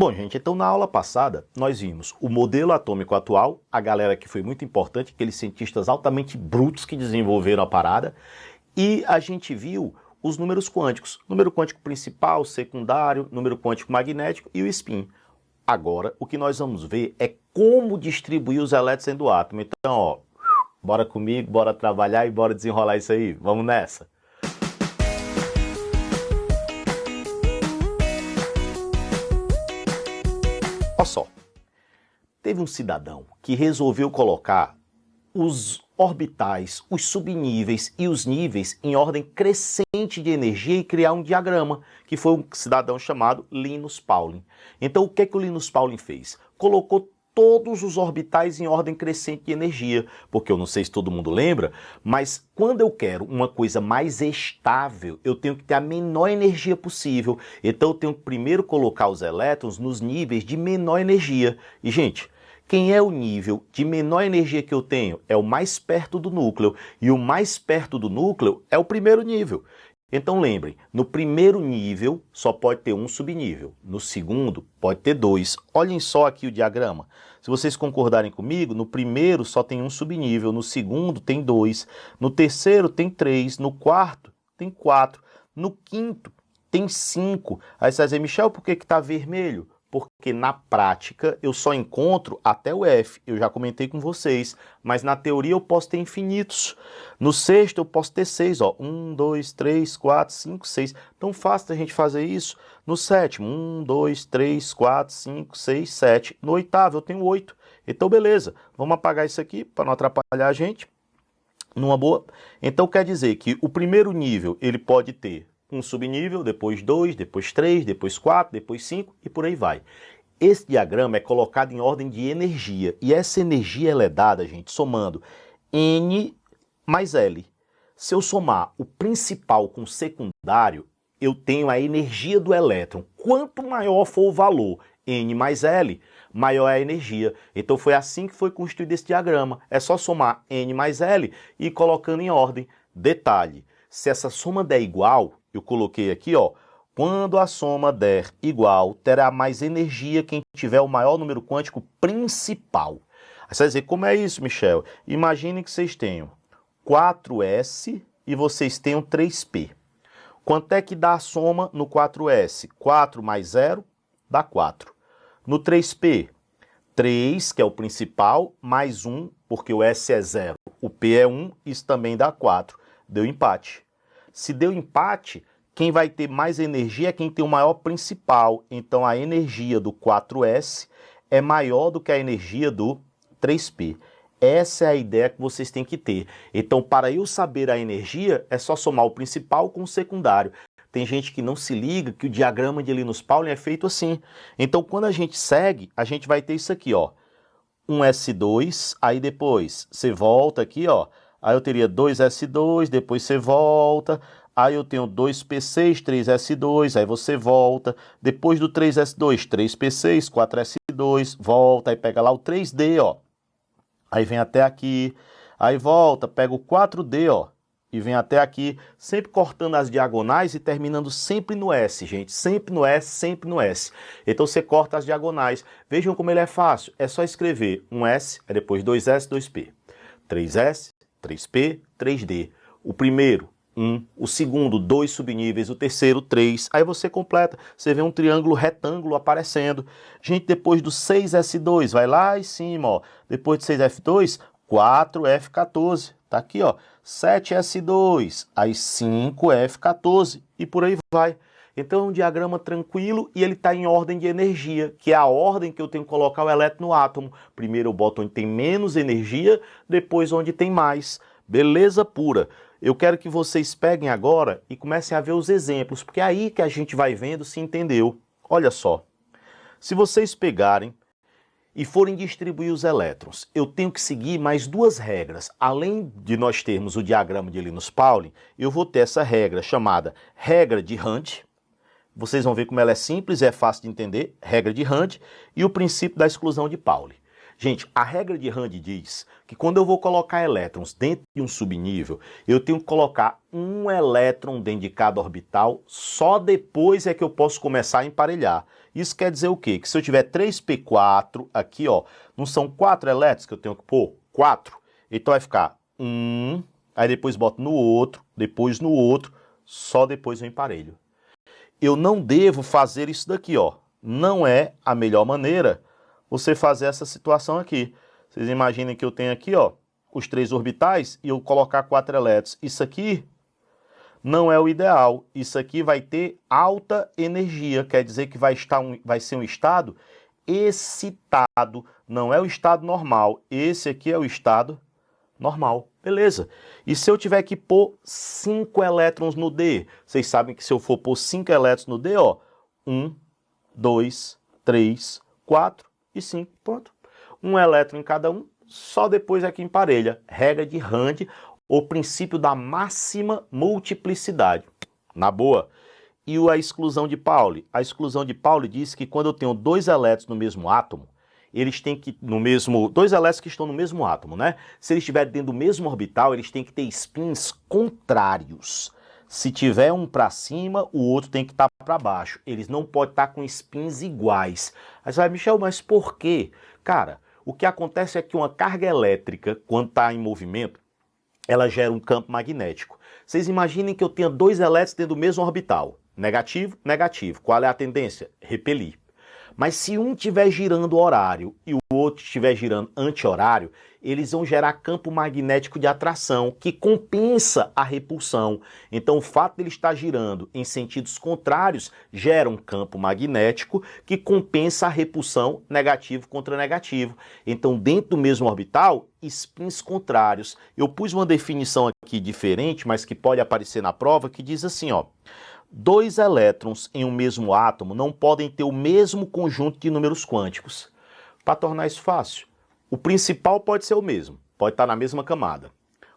Bom, gente, então na aula passada nós vimos o modelo atômico atual, a galera que foi muito importante, aqueles cientistas altamente brutos que desenvolveram a parada, e a gente viu os números quânticos, número quântico principal, secundário, número quântico magnético e o spin. Agora, o que nós vamos ver é como distribuir os elétrons dentro do átomo. Então, ó, bora comigo, bora trabalhar e bora desenrolar isso aí. Vamos nessa! Olha só, teve um cidadão que resolveu colocar os orbitais, os subníveis e os níveis em ordem crescente de energia e criar um diagrama, que foi um cidadão chamado Linus Pauling. Então o que o Linus Pauling fez? Colocou todos os orbitais em ordem crescente de energia, porque eu não sei se todo mundo lembra, mas quando eu quero uma coisa mais estável, eu tenho que ter a menor energia possível. Então eu tenho que primeiro colocar os elétrons nos níveis de menor energia. E, gente, quem é o nível de menor energia que eu tenho? É o mais perto do núcleo. E o mais perto do núcleo é o primeiro nível. Então lembrem, no primeiro nível só pode ter um subnível, no segundo pode ter dois. Olhem só aqui o diagrama. Se vocês concordarem comigo, no primeiro só tem um subnível, no segundo tem dois, no terceiro tem três, no quarto tem quatro, no quinto tem cinco. Aí você vai dizer, Michel, por que está vermelho? Porque na prática eu só encontro até o F, eu já comentei com vocês, mas na teoria eu posso ter infinitos. No sexto eu posso ter 6, ó, 1, 2, 3, 4, 5, 6. Tão fácil a gente fazer isso. No sétimo, 1, 2, 3, 4, 5, 6, 7. No oitavo eu tenho 8. Então beleza, vamos apagar isso aqui para não atrapalhar a gente. Numa boa. Então quer dizer que o primeiro nível ele pode ter um subnível, depois 2, depois 3, depois 4, depois 5 e por aí vai. Esse diagrama é colocado em ordem de energia e essa energia ela é dada, gente, somando N mais L. Se eu somar o principal com o secundário, eu tenho a energia do elétron. Quanto maior for o valor N mais L, maior é a energia. Então foi assim que foi construído esse diagrama. É só somar N mais L e ir colocando em ordem. Detalhe, se essa soma der igual, eu coloquei aqui, ó, quando a soma der igual, terá mais energia quem tiver o maior número quântico principal. Aí você vai dizer, como é isso, Michel? Imagine que vocês tenham 4S e vocês tenham 3P. Quanto é que dá a soma no 4S? 4 mais 0 dá 4. No 3P, 3, que é o principal, mais 1, porque o S é 0, o P é 1, isso também dá 4. Deu empate. Se deu empate, quem vai ter mais energia é quem tem o maior principal. Então a energia do 4S é maior do que a energia do 3P. Essa é a ideia que vocês têm que ter. Então, para eu saber a energia, é só somar o principal com o secundário. Tem gente que não se liga que o diagrama de Linus Pauling é feito assim. Então, quando a gente segue, a gente vai ter isso aqui, ó. Um S2, aí depois você volta aqui, ó. Aí eu teria 2S2, depois você volta, aí eu tenho 2P6, 3S2, aí você volta, depois do 3S2, 3P6, 4S2, volta, aí pega lá o 3D, ó, aí vem até aqui, aí volta, pega o 4D, ó, e vem até aqui, sempre cortando as diagonais e terminando sempre no S, gente, sempre no S, sempre no S. Então você corta as diagonais, vejam como ele é fácil, é só escrever um S, aí depois 2S, 2P, 3S, 3P, 3D. O primeiro, 1. O segundo, 2 subníveis. O terceiro, 3. Aí você completa. Você vê um triângulo retângulo aparecendo. Gente, depois do 6S2, vai lá em cima, ó. Depois do 6F2, 4F14. Tá aqui, ó. 7S2. Aí 5F14. E por aí vai. Então é um diagrama tranquilo e ele está em ordem de energia, que é a ordem que eu tenho que colocar o elétron no átomo. Primeiro eu boto onde tem menos energia, depois onde tem mais. Beleza pura. Eu quero que vocês peguem agora e comecem a ver os exemplos, porque é aí que a gente vai vendo se entendeu. Olha só, se vocês pegarem e forem distribuir os elétrons, eu tenho que seguir mais duas regras. Além de nós termos o diagrama de Linus Pauling, eu vou ter essa regra chamada regra de Hunt. Vocês vão ver como ela é simples e é fácil de entender, regra de Hunt, e o princípio da exclusão de Pauli. Gente, a regra de Rand diz que quando eu vou colocar elétrons dentro de um subnível, eu tenho que colocar um elétron dentro de cada orbital, só depois é que eu posso começar a emparelhar. Isso quer dizer o quê? Que se eu tiver 3p4 aqui, ó, não são 4 elétrons que eu tenho que pôr? 4. Então vai ficar aí depois boto no outro, depois no outro, só depois eu emparelho. Eu não devo fazer isso daqui, ó. Não é a melhor maneira você fazer essa situação aqui. Vocês imaginem que eu tenho aqui, ó, os 3 orbitais e eu colocar 4 elétrons. Isso aqui não é o ideal. Isso aqui vai ter alta energia, quer dizer que vai ser um estado excitado. Não é o estado normal. Esse aqui é o estado normal. Beleza. E se eu tiver que pôr 5 elétrons no D? Vocês sabem que se eu for pôr 5 elétrons no D, ó, 1, 2, 3, 4 e 5, pronto. Um elétron em cada um, só depois é que emparelha. Regra de Rand, o princípio da máxima multiplicidade. Na boa. E a exclusão de Pauli? A exclusão de Pauli diz que quando eu tenho 2 elétrons no mesmo átomo, eles têm que, dois elétrons que estão no mesmo átomo, né? Se eles estiverem dentro do mesmo orbital, eles têm que ter spins contrários. Se tiver um para cima, o outro tem que estar para baixo. Eles não podem estar com spins iguais. Aí você vai, Michel, mas por quê? Cara, o que acontece é que uma carga elétrica, quando está em movimento, ela gera um campo magnético. Vocês imaginem que eu tenha 2 elétrons dentro do mesmo orbital. Negativo, negativo. Qual é a tendência? Repelir. Mas se um estiver girando horário e o outro estiver girando anti-horário, eles vão gerar campo magnético de atração, que compensa a repulsão. Então, o fato de ele estar girando em sentidos contrários gera um campo magnético que compensa a repulsão negativo contra negativo. Então, dentro do mesmo orbital, spins contrários. Eu pus uma definição aqui diferente, mas que pode aparecer na prova, que diz assim, ó. 2 elétrons em um mesmo átomo não podem ter o mesmo conjunto de números quânticos. Para tornar isso fácil, o principal pode ser o mesmo, pode estar na mesma camada.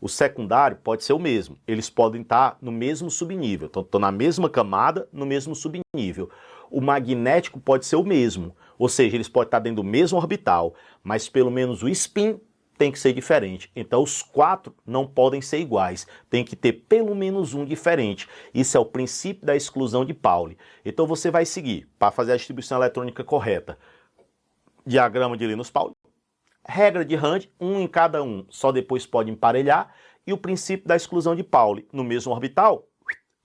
O secundário pode ser o mesmo, eles podem estar no mesmo subnível, então estão na mesma camada, no mesmo subnível. O magnético pode ser o mesmo, ou seja, eles podem estar dentro do mesmo orbital, mas pelo menos o spin tem que ser diferente. Então os 4 não podem ser iguais, tem que ter pelo menos um diferente. Isso é o princípio da exclusão de Pauli. Então você vai seguir, para fazer a distribuição eletrônica correta, diagrama de Linus-Pauling, regra de Rand, um em cada um, só depois pode emparelhar, e o princípio da exclusão de Pauli, no mesmo orbital,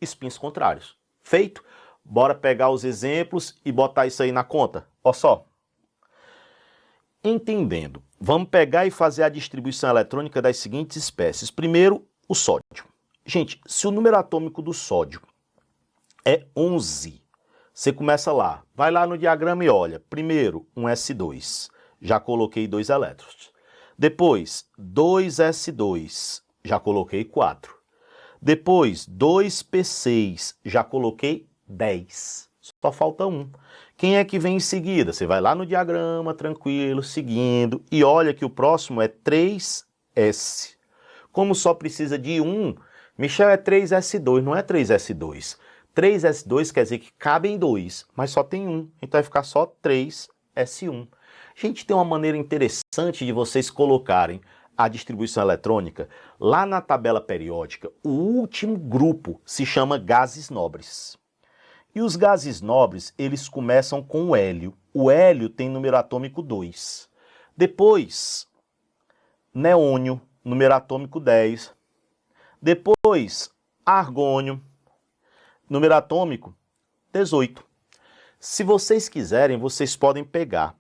spins contrários. Feito? Bora pegar os exemplos e botar isso aí na conta. Olha só. Entendendo, vamos pegar e fazer a distribuição eletrônica das seguintes espécies. Primeiro, o sódio. Gente, se o número atômico do sódio é 11, você começa lá, vai lá no diagrama e olha. Primeiro, um S2, já coloquei 2 elétrons. Depois, 2S2, já coloquei 4. Depois, 2P6, já coloquei 10. Só falta 1. Quem é que vem em seguida? Você vai lá no diagrama, tranquilo, seguindo, e olha que o próximo é 3S. Como só precisa de 1, Michel, é 3S2, não é 3S2. 3S2 quer dizer que cabem 2, mas só tem 1, então vai ficar só 3S1. Gente, tem uma maneira interessante de vocês colocarem a distribuição eletrônica. Lá na tabela periódica, o último grupo se chama gases nobres. E os gases nobres, eles começam com o hélio. O hélio tem número atômico 2. Depois, neônio, número atômico 10. Depois, argônio, número atômico 18. Se vocês quiserem, vocês podem pegar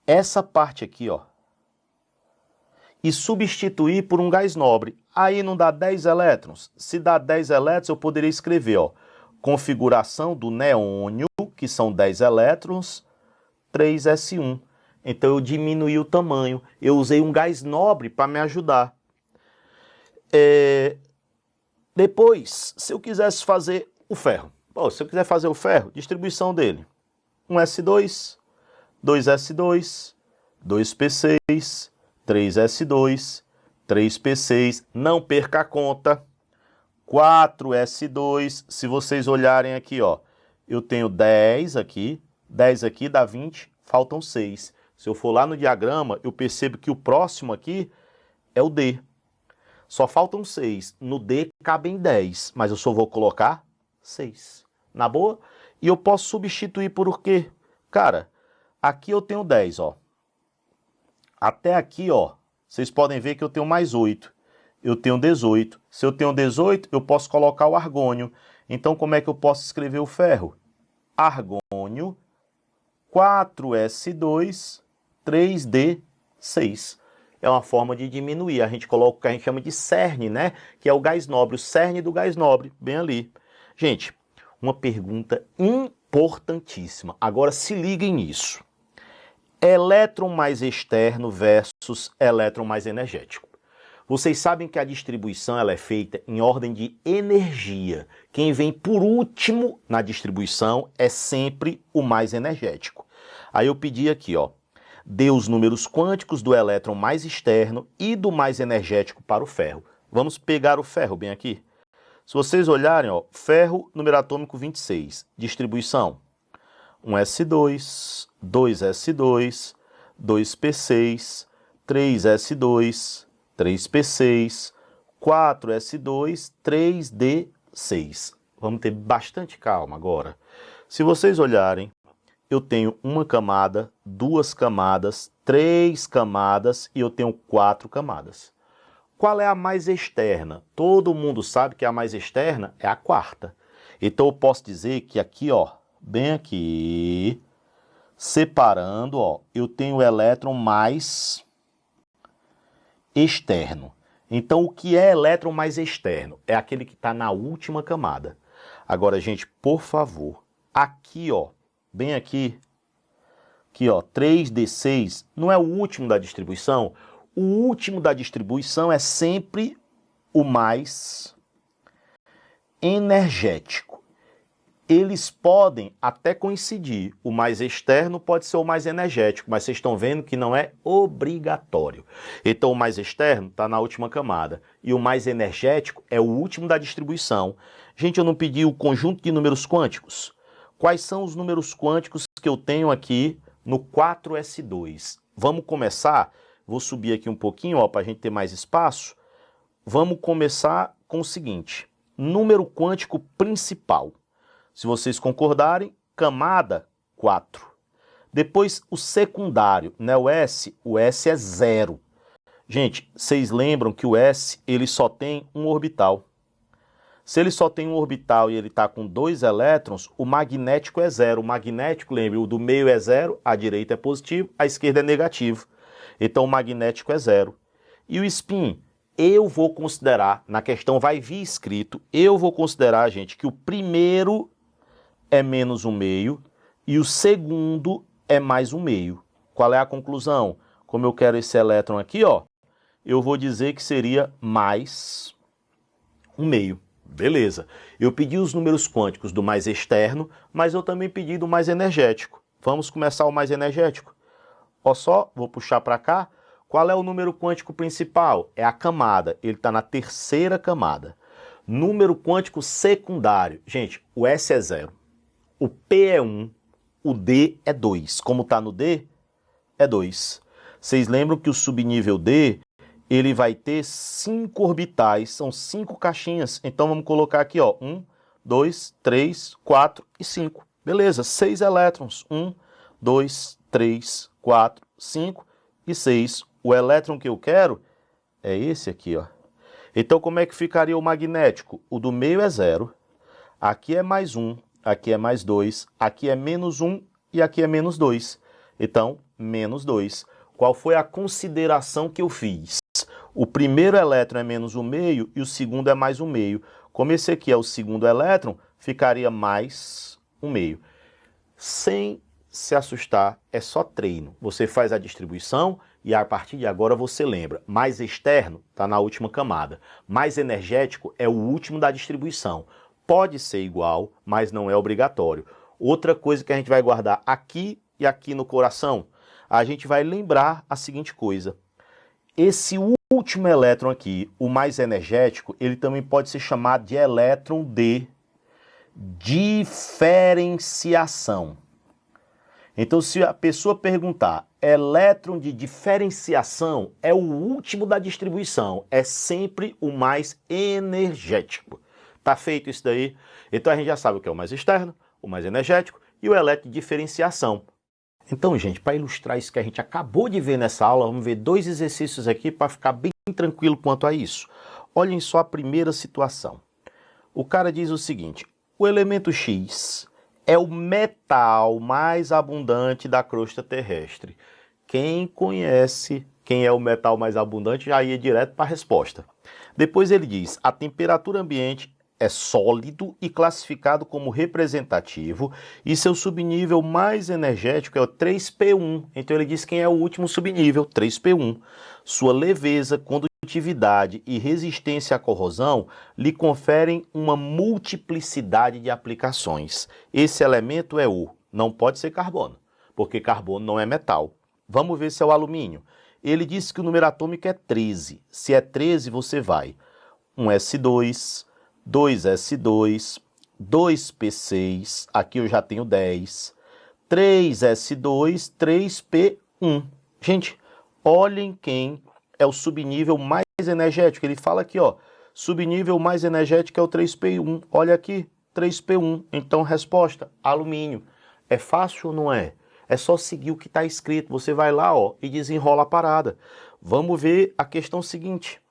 essa parte aqui, ó, e substituir por um gás nobre. Aí não dá 10 elétrons? Se dá 10 elétrons, eu poderia escrever, ó, configuração do neônio, que são 10 elétrons, 3S1. Então eu diminuí o tamanho. Eu usei um gás nobre para me ajudar. Depois, se eu quisesse fazer o ferro. Se eu quiser fazer o ferro, distribuição dele. 1S2, 2S2, 2P6, 3S2, 3P6. Não perca a conta. 4S2, se vocês olharem aqui, ó, eu tenho 10 aqui dá 20, faltam 6. Se eu for lá no diagrama, eu percebo que o próximo aqui é o D. Só faltam 6. No D cabem 10, mas eu só vou colocar 6. Na boa? E eu posso substituir por o quê? Cara, aqui eu tenho 10, ó. Até aqui, ó, vocês podem ver que eu tenho mais 8. Eu tenho 18. Se eu tenho 18, eu posso colocar o argônio. Então, como é que eu posso escrever o ferro? Argônio, 4s2, 3d6. É uma forma de diminuir. A gente coloca o que a gente chama de cerne, né? Que é o gás nobre, o cerne do gás nobre, bem ali. Gente, uma pergunta importantíssima. Agora se liguem nisso. Elétron mais externo versus elétron mais energético. Vocês sabem que a distribuição ela é feita em ordem de energia. Quem vem por último na distribuição é sempre o mais energético. Aí eu pedi aqui, ó, dê os números quânticos do elétron mais externo e do mais energético para o ferro. Vamos pegar o ferro bem aqui. Se vocês olharem, ó, ferro, número atômico 26, distribuição 1s2, 2s2, 2p6, 3s2, 3p6, 4s2, 3d6. Vamos ter bastante calma agora. Se vocês olharem, eu tenho uma camada, duas camadas, três camadas e eu tenho 4 camadas. Qual é a mais externa? Todo mundo sabe que a mais externa é a quarta. Então eu posso dizer que aqui, ó, bem aqui, separando, ó, eu tenho o elétron mais externo. Então, o que é elétron mais externo? É aquele que está na última camada. Agora, gente, por favor, aqui, ó, bem aqui, ó, 3d6, não é o último da distribuição? O último da distribuição é sempre o mais energético. Eles podem até coincidir. O mais externo pode ser o mais energético, mas vocês estão vendo que não é obrigatório. Então, o mais externo está na última camada e o mais energético é o último da distribuição. Gente, eu não pedi o conjunto de números quânticos. Quais são os números quânticos que eu tenho aqui no 4s2? Vamos começar. Vou subir aqui um pouquinho para a gente ter mais espaço. Vamos começar com o seguinte. Número quântico principal. Se vocês concordarem, camada 4. Depois o secundário, né? O S é 0. Gente, vocês lembram que o S ele só tem um orbital. Se ele só tem um orbital e ele está com 2 elétrons, o magnético é 0. O magnético, lembre, o do meio é 0, a direita é positivo, a esquerda é negativo. Então o magnético é 0. E o spin, eu vou considerar, na questão vai vir escrito, eu vou considerar, gente, que o primeiro é menos 1/2 e o segundo é mais 1/2. Qual é a conclusão? Como eu quero esse elétron aqui, ó, eu vou dizer que seria mais 1/2. Beleza. Eu pedi os números quânticos do mais externo, mas eu também pedi do mais energético. Vamos começar o mais energético. Ó só, vou puxar para cá. Qual é o número quântico principal? É a camada. Ele está na terceira camada. Número quântico secundário. Gente, o S é 0. O P é 1, o D é 2. Como está no D, é 2. Vocês lembram que o subnível D, ele vai ter 5 orbitais, são 5 caixinhas. Então vamos colocar aqui, ó, 1, 2, 3, 4 e 5. Beleza, 6 elétrons. 1, 2, 3, 4, 5 e 6. O elétron que eu quero é esse aqui, ó. Então como é que ficaria o magnético? O do meio é 0, aqui é mais 1. Aqui é mais 2, aqui é menos 1 e aqui é menos 2. Então, menos 2. Qual foi a consideração que eu fiz? O primeiro elétron é menos 1/2 e o segundo é mais 1/2. Como esse aqui é o segundo elétron, ficaria mais 1/2. Sem se assustar, é só treino. Você faz a distribuição e a partir de agora você lembra. Mais externo está na última camada. Mais energético é o último da distribuição. Pode ser igual, mas não é obrigatório. Outra coisa que a gente vai guardar aqui e aqui no coração, a gente vai lembrar a seguinte coisa. Esse último elétron aqui, o mais energético, ele também pode ser chamado de elétron de diferenciação. Então, se a pessoa perguntar elétron de diferenciação, é o último da distribuição, é sempre o mais energético. Tá feito isso daí? Então a gente já sabe o que é o mais externo, o mais energético e o elétron de diferenciação. Então, gente, para ilustrar isso que a gente acabou de ver nessa aula, vamos ver 2 exercícios aqui para ficar bem tranquilo quanto a isso. Olhem só a primeira situação. O cara diz o seguinte: o elemento X é o metal mais abundante da crosta terrestre. Quem conhece quem é o metal mais abundante já ia direto para a resposta. Depois ele diz: a temperatura ambiente é sólido e classificado como representativo e seu subnível mais energético é o 3P1. Então ele diz quem é o último subnível, 3P1. Sua leveza, condutividade e resistência à corrosão lhe conferem uma multiplicidade de aplicações. Esse elemento é o, não pode ser carbono, porque carbono não é metal. Vamos ver se é o alumínio. Ele disse que o número atômico é 13. Se é 13, você vai 1s2, 2s2, 2p6, aqui eu já tenho 10, 3s2, 3p1. Gente, olhem quem é o subnível mais energético. Ele fala aqui, ó, subnível mais energético é o 3p1. Olha aqui, 3p1. Então, resposta, alumínio. É fácil ou não é? É só seguir o que está escrito. Você vai lá, ó, e desenrola a parada. Vamos ver a questão seguinte.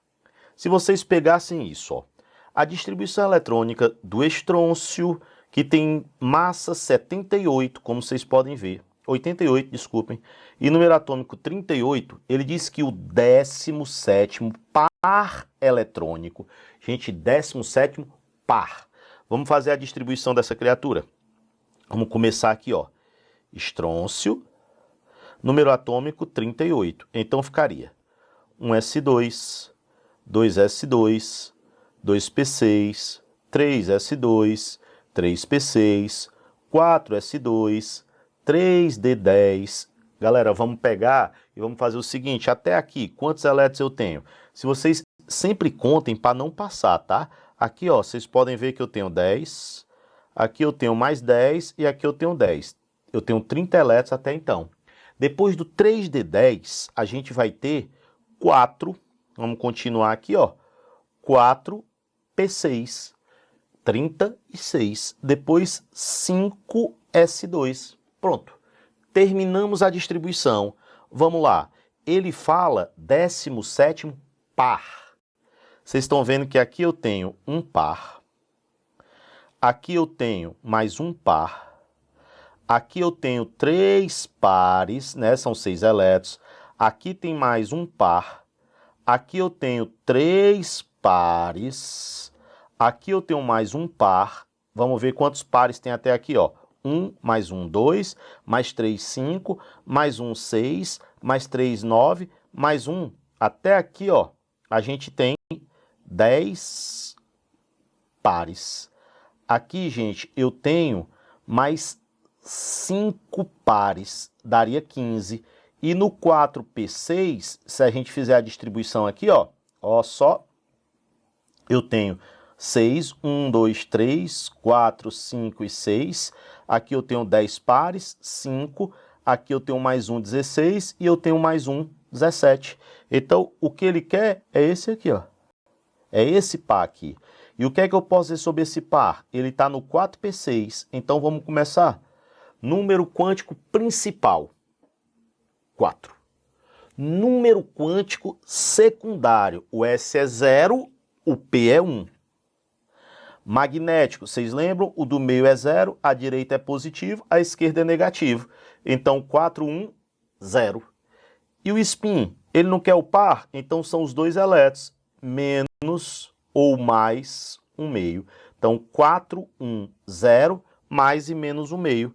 Se vocês pegassem isso, ó, a distribuição eletrônica do estrôncio, que tem massa 78, como vocês podem ver, 88, desculpem, e número atômico 38, ele diz que o 17º par eletrônico, gente, 17º par. Vamos fazer a distribuição dessa criatura. Vamos começar aqui, ó, estrôncio, número atômico 38, então ficaria 1s2, 2s2, 2p6, 3s2, 3p6, 4s2, 3d10. Galera, vamos pegar e vamos fazer o seguinte, até aqui, quantos elétrons eu tenho? Se vocês sempre contem para não passar, tá? Aqui, ó, vocês podem ver que eu tenho 10, aqui eu tenho mais 10 e aqui eu tenho 10. Eu tenho 30 elétrons até então. Depois do 3d10, a gente vai ter 4, vamos continuar aqui, ó, 4p6, 36, depois 5s2. Pronto, terminamos a distribuição. Vamos lá, ele fala 17º par. Vocês estão vendo que aqui eu tenho um par, aqui eu tenho mais um par, aqui eu tenho 3 pares, né? São 6 elétrons. Aqui tem mais um par. Aqui eu tenho 3 pares. Aqui eu tenho mais um par. Vamos ver quantos pares tem até aqui, ó. 1, mais 1, 2, mais 3, 5, mais 1, 6, mais 3, 9, mais 1. Até aqui, ó, a gente tem 10 pares. Aqui, gente, eu tenho mais 5 pares, daria 15. E no 4p6, se a gente fizer a distribuição aqui, ó só, eu tenho 6, 1, 2, 3, 4, 5 e 6. Aqui eu tenho 10 pares, 5. Aqui eu tenho mais um, 16. E eu tenho mais um, 17. Então, o que ele quer é esse aqui, ó. É esse par aqui. E o que é que eu posso dizer sobre esse par? Ele está no 4p6. Então, vamos começar. Número quântico principal, 4. Número quântico secundário, o S é 0, o P é 1. Magnético, vocês lembram? O do meio é 0, a direita é positivo, a esquerda é negativo. Então, 4, 1, 0. E o spin, ele não quer o par, então são os 2 elétrons, menos ou mais 1 meio. Então, 4, 1, 0, mais e menos 1 meio.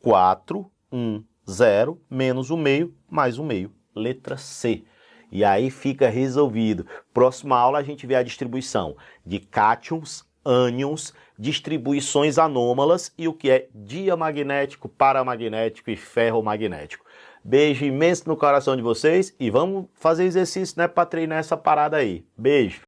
4, 1, 0, menos 1 meio, mais 1 meio. Letra C. E aí fica resolvido. Próxima aula a gente vê a distribuição de cátions, ânions, distribuições anômalas e o que é diamagnético, paramagnético e ferromagnético. Beijo imenso no coração de vocês e vamos fazer exercício, né, para treinar essa parada aí. Beijo.